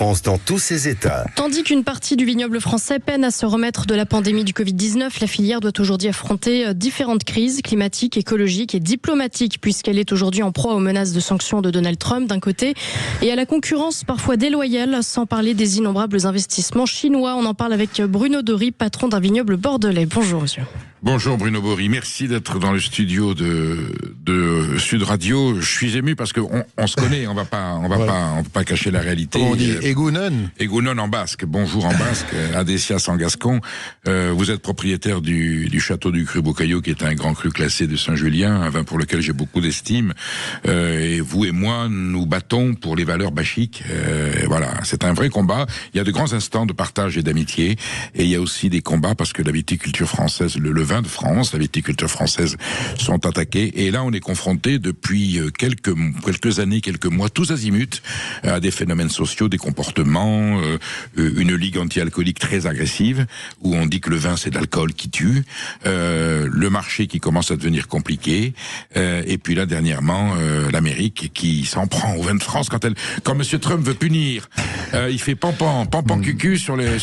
France dans tous ses états. Tandis qu'une partie du vignoble français peine à se remettre de la pandémie du Covid-19, la filière doit aujourd'hui affronter différentes crises climatiques, écologiques et diplomatiques, puisqu'elle est aujourd'hui en proie aux menaces de sanctions de Donald Trump d'un côté et à la concurrence parfois déloyale, sans parler des innombrables investissements chinois. On en parle avec Bruno Dory, patron d'un vignoble bordelais. Bonjour monsieur. Bonjour Bruno Bory, merci d'être dans le studio de Sud Radio. Je suis ému parce que on se connaît, on va pas cacher la réalité. On dit Egunon. Egunon en basque. Bonjour en basque, Adesias en gascon. Vous êtes propriétaire du château du Cru Bocaillot, qui est un grand cru classé de Saint-Julien, un vin pour lequel j'ai beaucoup d'estime. Et vous et moi, nous battons pour les valeurs bachiques. Voilà, c'est un vrai combat. Il y a de grands instants de partage et d'amitié, et il y a aussi des combats parce que la viticulture française, le vin de France, la viticulture française sont attaqués, et là on est confronté depuis quelques années, quelques mois, tous azimuts, à des phénomènes sociaux, des comportements, une ligue anti-alcoolique très agressive, où on dit que le vin c'est de l'alcool qui tue, le marché qui commence à devenir compliqué, et puis là dernièrement l'Amérique qui s'en prend au vin de France quand Monsieur Trump veut punir, il fait pampan cucu sur les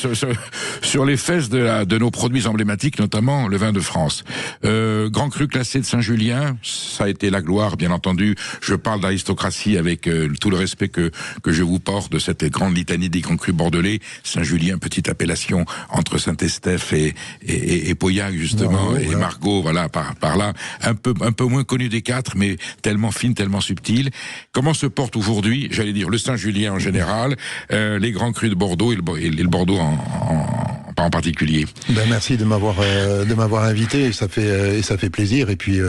fesses de nos produits emblématiques, notamment le vin de France. Grand cru classé de Saint-Julien, ça a été la gloire, bien entendu. Je parle d'aristocratie avec tout le respect que je vous porte de cette grande litanie des grands crus bordelais. Saint-Julien, petite appellation entre Saint-Estèphe et Pauillac, justement, et Margaux, voilà, par là. Un peu moins connu des quatre, mais tellement fine, tellement subtile. Comment se porte aujourd'hui, j'allais dire, le Saint-Julien en général, les grands crus de Bordeaux et le Bordeaux en particulier. Merci de m'avoir invité, ça fait plaisir, et puis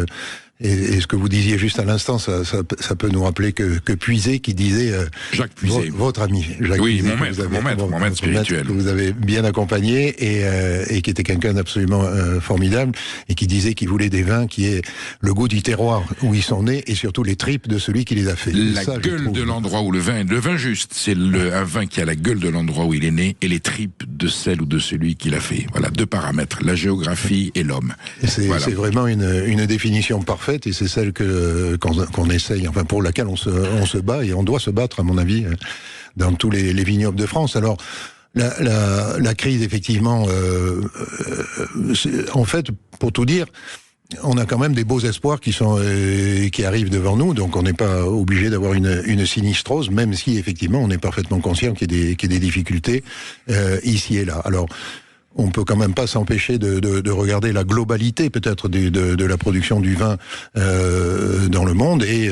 et ce que vous disiez juste à l'instant, ça peut nous rappeler que Puiset qui disait Jacques Puiset, votre ami Jacques oui, Puiset, mon maître spirituel, que vous avez bien accompagné, et qui était quelqu'un d'absolument formidable, et qui disait qu'il voulait des vins qui aient le goût du terroir où ils sont nés, et surtout les tripes de celui qui les a fait. La gueule de l'endroit où le vin juste, c'est un vin qui a la gueule de l'endroit où il est né, et les tripes de celle ou de celui qui l'a fait. Voilà, deux paramètres, la géographie et l'homme. C'est vraiment une définition parfaite, et c'est celle qu'on essaye, enfin pour laquelle on se bat, et on doit se battre, à mon avis, dans tous les vignobles de France. Alors la crise, effectivement, en fait, pour tout dire, on a quand même des beaux espoirs qui arrivent devant nous, donc on n'est pas obligé d'avoir une sinistrose, même si effectivement on est parfaitement conscient qu'il y a des difficultés ici et là. Alors, on peut quand même pas s'empêcher de regarder la globalité peut-être de la production du vin dans le monde, et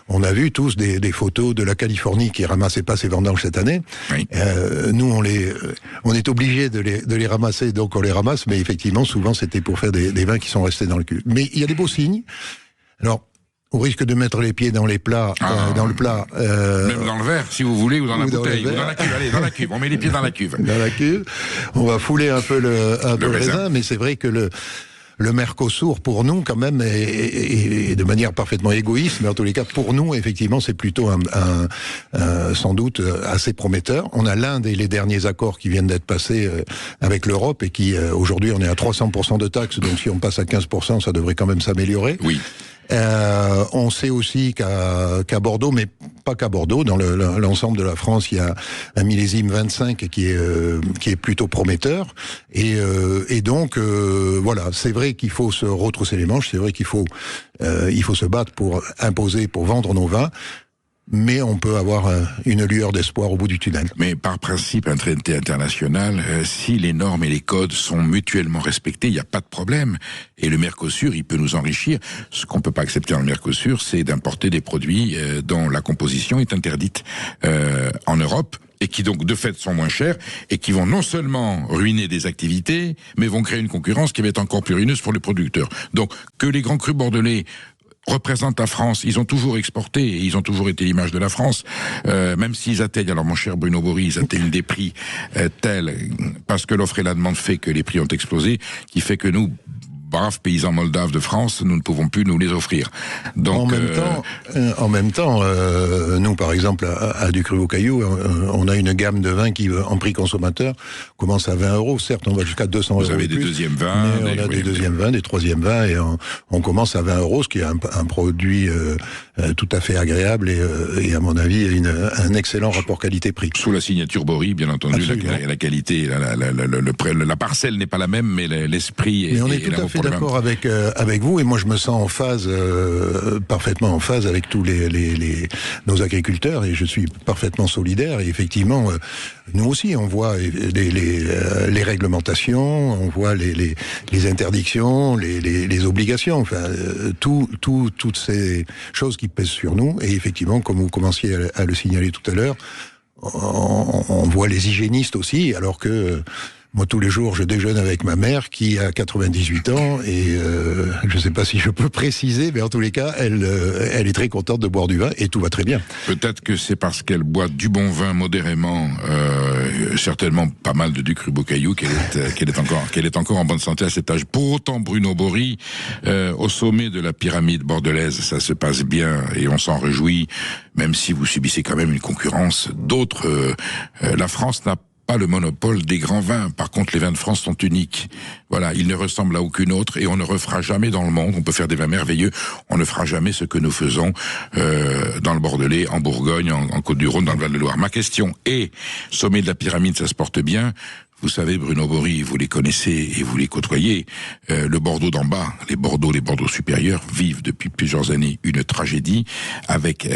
on a vu tous des photos de la Californie qui ramassait pas ses vendanges cette année. Oui. Nous on est obligé de les ramasser, donc on les ramasse, mais effectivement souvent c'était pour faire des vins qui sont restés dans le cul. Mais il y a des beaux signes. Alors, au risque de mettre les pieds dans les plats, dans le plat. Même dans le verre, si vous voulez, ou dans la bouteille, ou dans la cuve. Allez, dans la cuve. On met les pieds dans la cuve. Dans la cuve. On va fouler un peu le raisin, mais c'est vrai que le Mercosur, pour nous, quand même, est de manière parfaitement égoïste, mais en tous les cas, pour nous, effectivement, c'est plutôt sans doute assez prometteur. On a l'Inde et les derniers accords qui viennent d'être passés avec l'Europe, et qui, aujourd'hui, on est à 300% de taxes, donc si on passe à 15%, ça devrait quand même s'améliorer. Oui. On sait aussi qu'à Bordeaux, mais pas qu'à Bordeaux, dans l'ensemble de la France, il y a un millésime 25 qui est plutôt prometteur, et donc voilà, c'est vrai qu'il faut se retrousser les manches, c'est vrai qu'il faut se battre pour imposer, pour vendre nos vins. Mais on peut avoir une lueur d'espoir au bout du tunnel. Mais par principe, un traité international, si les normes et les codes sont mutuellement respectés, il n'y a pas de problème. Et le Mercosur, il peut nous enrichir. Ce qu'on peut pas accepter dans le Mercosur, c'est d'importer des produits dont la composition est interdite en Europe, et qui donc de fait sont moins chers, et qui vont non seulement ruiner des activités, mais vont créer une concurrence qui va être encore plus ruineuse pour les producteurs. Donc que les grands crus bordelais représentent la France, ils ont toujours exporté, et ils ont toujours été l'image de la France, même s'ils atteignent, alors mon cher Bruno Bory, ils atteignent des prix tels, parce que l'offre et la demande fait que les prix ont explosé, qui fait que nous, braves paysans moldaves de France, nous ne pouvons plus nous les offrir. Donc, en même temps, nous, par exemple, à Du Cru au Caillou, on a une gamme de vins qui, en prix consommateur, commence à 20 €. Certes, on va jusqu'à 200 €. Vous avez des deuxièmes vins. Mais on a des deuxièmes vins, des troisièmes vins, et on commence à 20 €, ce qui est un produit tout à fait agréable et à mon avis, un excellent rapport qualité-prix. Sous la signature Bory, bien entendu, la qualité, la parcelle n'est pas la même, mais l'esprit est. Mais on est tout à fait d'accord avec vous, et moi je me sens en phase, parfaitement en phase avec tous nos agriculteurs, et je suis parfaitement solidaire. Et effectivement, nous aussi, on voit les réglementations, on voit les interdictions, les obligations, enfin, toutes ces choses qui pèsent sur nous. Et effectivement, comme vous commenciez à le signaler tout à l'heure, on voit les hygiénistes aussi, alors que moi, tous les jours, je déjeune avec ma mère qui a 98 ans et je ne sais pas si je peux préciser, mais en tous les cas, elle est très contente de boire du vin et tout va très bien. Peut-être que c'est parce qu'elle boit du bon vin modérément, certainement pas mal de Du Cru au Caillou, qu'elle est encore en bonne santé à cet âge. Pour autant, Bruno Bory, au sommet de la pyramide bordelaise, ça se passe bien et on s'en réjouit, même si vous subissez quand même une concurrence d'autres. La France n'a pas le monopole des grands vins. Par contre, les vins de France sont uniques. Voilà, ils ne ressemblent à aucune autre et on ne refera jamais dans le monde. On peut faire des vins merveilleux. On ne fera jamais ce que nous faisons dans le Bordelais, en Bourgogne, en Côte-du-Rhône, dans le Val-de-Loire. Ma question est, sommet de la pyramide, ça se porte bien. Vous savez, Bruno Bory, vous les connaissez et vous les côtoyez. Le Bordeaux d'en bas, les Bordeaux supérieurs vivent depuis plusieurs années une tragédie avec,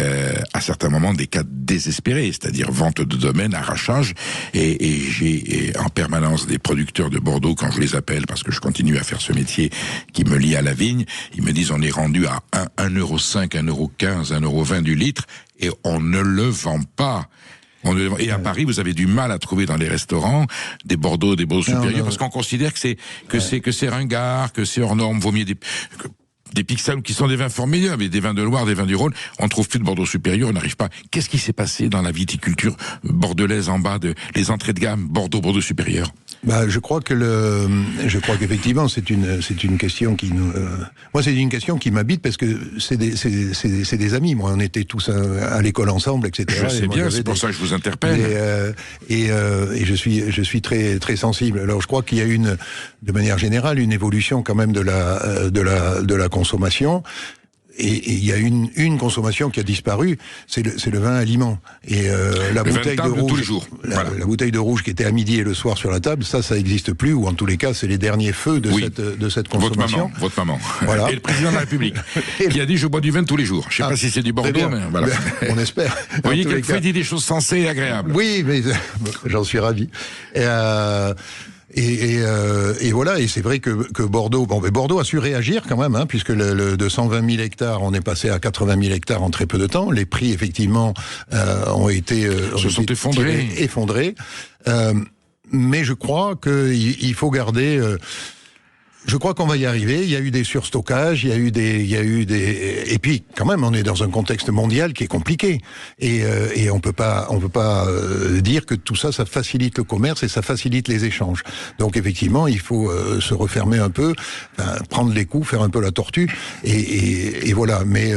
à certains moments, des cas désespérés, c'est-à-dire vente de domaines, arrachage. Et j'ai en permanence des producteurs de Bordeaux, quand je les appelle, parce que je continue à faire ce métier qui me lie à la vigne, ils me disent on est rendu à 1,05 €, 1,15 €, 1,20 € du litre et on ne le vend pas. Et à Paris, vous avez du mal à trouver dans les restaurants des Bordeaux supérieurs, parce qu'on considère que c'est ringard, que c'est hors norme, vaut mieux des Pixel qui sont des vins formidables, mais des vins de Loire, des vins du Rhône, on trouve plus de Bordeaux supérieur, on n'arrive pas. Qu'est-ce qui s'est passé dans la viticulture bordelaise en bas les entrées de gamme, Bordeaux supérieur? Je crois qu'effectivement c'est une question qui nous, moi c'est une question qui m'habite parce que c'est des amis. Moi, on était tous à l'école ensemble, etc. Je sais bien, c'est pour ça que je vous interpelle. Et je suis très très sensible. Alors je crois qu'il y a de manière générale, une évolution quand même de la consommation. Et il y a une consommation qui a disparu, c'est le vin aliment. Et la bouteille de rouge, tous les jours. La bouteille de rouge qui était à midi et le soir sur la table, ça n'existe plus, ou en tous les cas, c'est les derniers feux de cette consommation. Votre maman. Voilà. Et le président de la République, qui a dit je bois du vin tous les jours. Je ne sais pas si c'est du Bordeaux, mais voilà. On espère. Vous voyez, quelquefois, il dit des choses sensées et agréables. Oui, mais j'en suis ravi. Et voilà, et c'est vrai que Bordeaux, Bordeaux a su réagir quand même, hein, puisque de 120 000 hectares, on est passé à 80 000 hectares en très peu de temps. Les prix, effectivement, ont été effondrés. Mais je crois qu'il faut garder. Je crois qu'on va y arriver. Il y a eu des surstockages, il y a eu des, et puis quand même, on est dans un contexte mondial qui est compliqué. Et on peut pas dire que tout ça facilite le commerce et ça facilite les échanges. Donc effectivement, il faut se refermer un peu, prendre les coups, faire un peu la tortue, et voilà. Mais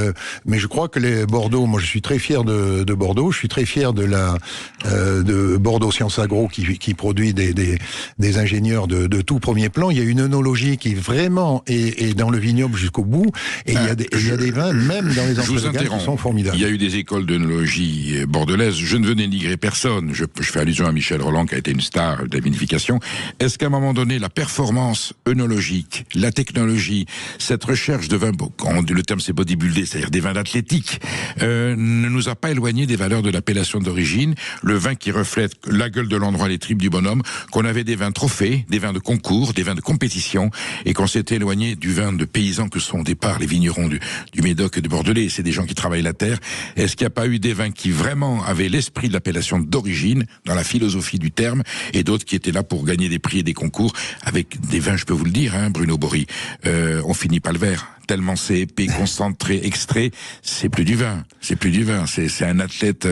je crois que les Bordeaux, moi je suis très fier de Bordeaux. Je suis très fier de Bordeaux Sciences Agro qui produit des ingénieurs de tout premier plan. Il y a une œnologie qui vraiment est dans le vignoble jusqu'au bout, et il y a des vins, même dans les entrées de gamme, qui sont formidables. Il y a eu des écoles d'œnologie bordelaise, je ne veux dénigrer personne, je fais allusion à Michel Rolland qui a été une star de la vinification. Est-ce qu'à un moment donné, la performance œnologique, la technologie, cette recherche de vins, le terme c'est bodybuildé, c'est-à-dire des vins d'athlétique, ne nous a pas éloigné des valeurs de l'appellation d'origine, le vin qui reflète la gueule de l'endroit, les tripes du bonhomme, qu'on avait des vins trophées, des vins de concours, des vins de compétition, et qu'on s'était éloigné du vin de paysans que sont au départ les vignerons du Médoc et du Bordelais. C'est des gens qui travaillent la terre. Est-ce qu'il n'y a pas eu des vins qui vraiment avaient l'esprit de l'appellation d'origine, dans la philosophie du terme, et d'autres qui étaient là pour gagner des prix et des concours, avec des vins, je peux vous le dire, Bruno Bory, on finit pas le verre. tellement c'est épais, concentré, extrait, c'est plus du vin. C'est un athlète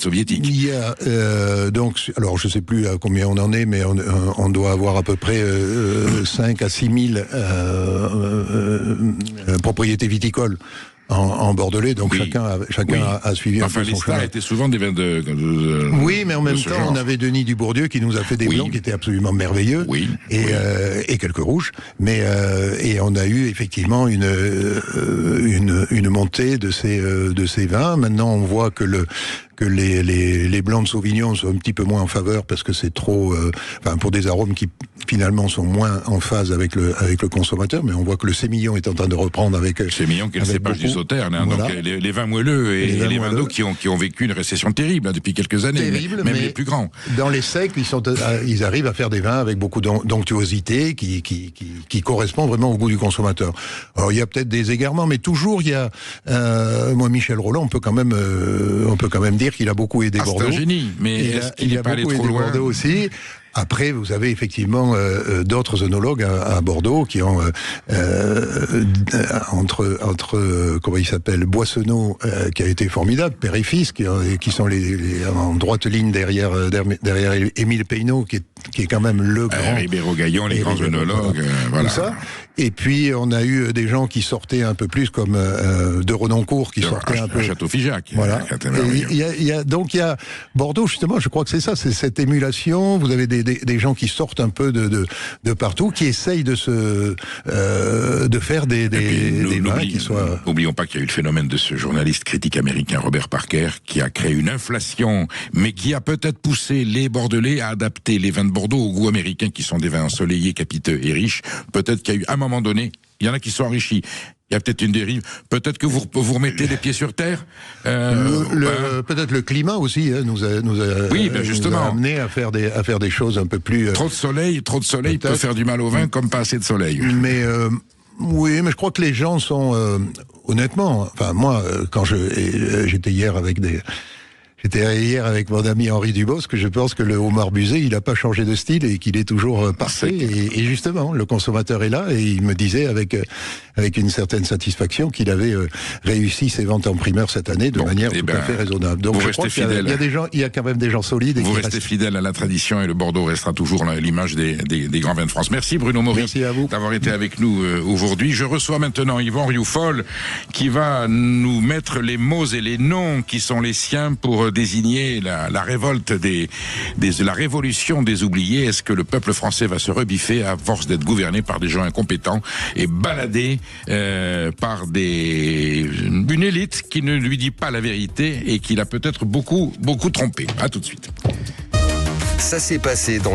soviétique. Il y a donc, alors je sais plus à combien on en est, mais on doit avoir à peu près 5 à 6 000 propriétés viticoles en Bordelais, donc oui. chacun a suivi un peu son chemin. Enfin, les stars étaient souvent des vins de oui, mais en même temps, on avait Denis Dubourdieu qui nous a fait des blancs qui étaient absolument merveilleux, et quelques rouges, mais et on a eu effectivement une montée de ces vins. Maintenant, on voit que les blancs de Sauvignon sont un petit peu moins en faveur parce que c'est trop, pour des arômes qui finalement sont moins en phase avec le consommateur, mais on voit que le sémillon est en train de reprendre avec sémillon qui est le cépage du Sauterne, hein, voilà. Donc les vins moelleux et les vins d'eau qui ont vécu une récession terrible depuis quelques années, même les plus grands. Dans les secs, ils arrivent à faire des vins avec beaucoup d'onctuosité qui correspond vraiment au goût du consommateur. Alors il y a peut-être des égarements, mais toujours il y a moi Michel Rolland, on peut quand même dire qu'il a beaucoup aidé Bordeaux. C'est un génie, mais est-ce qu'il n'est pas allé trop loin? Bordeaux aussi. Après, vous avez effectivement d'autres œnologues à Bordeaux qui ont entre comment il s'appelle, Boissonneau qui a été formidable, père et fils qui sont les en droite ligne derrière Émile Peynaud qui est quand même le grand Ribéro-Gaillon, les grands œnologues, voilà. Tout ça. Et puis on a eu des gens qui sortaient un peu plus comme de Renoncourt qui sortait un peu Château Figeac. Voilà. Donc il y a Bordeaux justement, je crois que c'est ça, c'est cette émulation. Vous avez des gens qui sortent un peu de partout, qui essayent de faire des vins qui soient. N'oublions pas qu'il y a eu le phénomène de ce journaliste critique américain Robert Parker qui a créé une inflation, mais qui a peut-être poussé les Bordelais à adapter les vins de Bordeaux au goût américain, qui sont des vins ensoleillés, capiteux et riches. Peut-être qu'il y a eu à un moment donné, il y en a qui sont enrichis. Il y a peut-être une dérive. Peut-être que vous remettez les pieds sur terre. Peut-être le climat aussi nous a amené à faire des choses un peu plus. Trop de soleil peut faire du mal au vin, comme pas assez de soleil. Mais oui, mais je crois que les gens sont honnêtement. Enfin, moi, quand j'étais hier avec mon ami Henri Dubosc, que je pense que le homard busé, il n'a pas changé de style et qu'il est toujours parfait. Et justement, le consommateur est là et il me disait avec une certaine satisfaction qu'il avait réussi ses ventes en primeur cette année de manière tout à fait raisonnable. Donc je crois qu'il y a quand même des gens solides. Vous restez fidèle à la tradition et le Bordeaux restera toujours l'image des grands vins de France. Merci Bruno Maury d'avoir été avec nous aujourd'hui. Je reçois maintenant Yvan Rioufol qui va nous mettre les mots et les noms qui sont les siens pour désigner la révolte la révolution des oubliés. Est-ce que le peuple français va se rebiffer à force d'être gouverné par des gens incompétents et baladé par une élite qui ne lui dit pas la vérité et qui l'a peut-être beaucoup trompé. À tout de suite. Ça s'est passé dans les